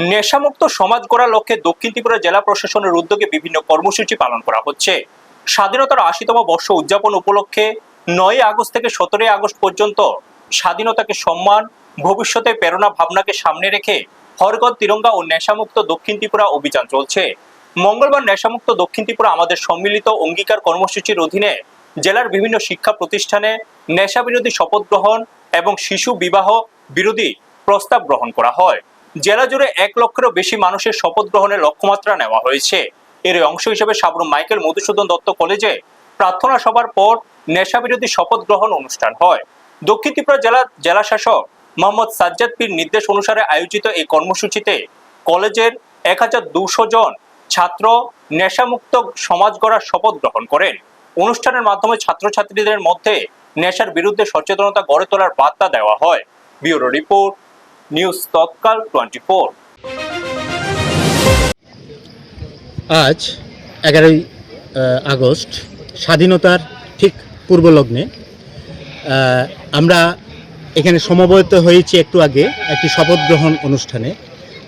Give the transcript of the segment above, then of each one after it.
নেশামুক্ত সমাজ গড়ার লক্ষ্যে দক্ষিণ ত্রিপুরা জেলা প্রশাসনের উদ্যোগে বিভিন্ন কর্মসূচি পালন করা হচ্ছে। স্বাধীনতার ৮০তম বর্ষ উদযাপন উপলক্ষে ৯ আগস্ট থেকে ১৭ আগস্ট পর্যন্ত স্বাধীনতাকে সম্মান, ভবিষ্যতে প্রেরণা ভাবনাকে সামনে রেখে হরগত তিরঙ্গা ও নেশামুক্ত দক্ষিণ ত্রিপুরা অভিযান চলছে। মঙ্গলবার নেশামুক্ত দক্ষিণ ত্রিপুরা আমাদের সম্মিলিত অঙ্গীকার কর্মসূচির অধীনে জেলার বিভিন্ন শিক্ষা প্রতিষ্ঠানে নেশা বিরোধী শপথ গ্রহণ এবং শিশু বিবাহ বিরোধী প্রস্তাব গ্রহণ করা হয়। জেলা জুড়ে ১ লক্ষেরও বেশি মানুষের শপথ গ্রহণের লক্ষ্যমাত্রা নেওয়া হয়েছে। এর অংশ হিসেবে সাবরুম মাইকেল মধুসূদন দত্ত কলেজে প্রার্থনা সভার পর নেশা বিরোধী শপথ গ্রহণ অনুষ্ঠান হয়। দক্ষিণ ত্রিপুরা জেলা শাসক মোহাম্মদ সাজ্জাদ পীর নির্দেশ অনুসারে আয়োজিত এই কর্মসূচিতে কলেজের ১,২০০ জন ছাত্র নেশামুক্ত সমাজ গড়ার শপথ গ্রহণ করেন। অনুষ্ঠানের মাধ্যমে ছাত্রছাত্রীদের মধ্যে নেশার বিরুদ্ধে সচেতনতা গড়ে তোলার বার্তা দেওয়া হয়। ব্যুরো রিপোর্ট, নিউজ তৎকাল 24। আজ 11ই আগস্ট স্বাধীনতার ঠিক পূর্ব লগ্নে আমরা এখানে সমবেত হয়েছি একটু আগে একটি শপথ গ্রহণ অনুষ্ঠানে।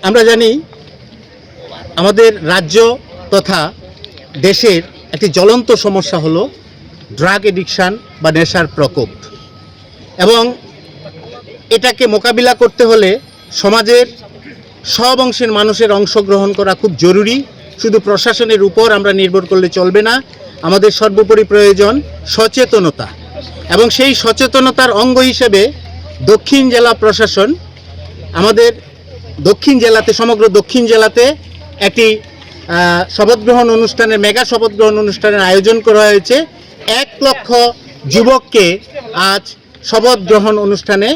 আমরা জানি আমাদের রাজ্য তথা দেশের একটি জ্বলন্ত সমস্যা হলো ড্রাগ এডিকশান বা নেশার প্রকোপ, এবং এটাকে মোকাবিলা করতে হলে সমাজের সব অংশের মানুষের অংশগ্রহণ করা খুব জরুরি। শুধু প্রশাসনের উপর আমরা নির্ভর করলে চলবে না, আমাদের সর্বোপরি প্রয়োজন সচেতনতা, এবং সেই সচেতনতার অঙ্গ হিসেবে দক্ষিণ জেলা প্রশাসন আমাদের দক্ষিণ জেলাতে সমগ্র দক্ষিণ জেলাতে একটি শপথ গ্রহণ অনুষ্ঠানের মেগা শপথ গ্রহণ অনুষ্ঠানের আয়োজন করা হয়েছে। ১ লক্ষ যুবককে আজ শপথ গ্রহণ অনুষ্ঠানে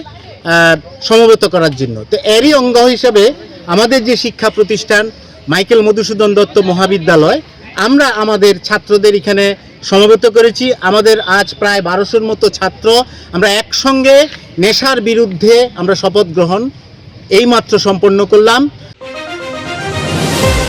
সমবেত করার জন্য। তো এরই অঙ্গ হিসেবে আমাদের যে শিক্ষা প্রতিষ্ঠান মাইকেল মধুসূদন দত্ত মহাবিদ্যালয়, আমরা আমাদের ছাত্রদের এখানে সমবেত করেছি। আমাদের আজ প্রায় ১২০০-র মতো ছাত্র আমরা একসঙ্গে নেশার বিরুদ্ধে আমরা শপথ গ্রহণ এইমাত্র সম্পন্ন করলাম।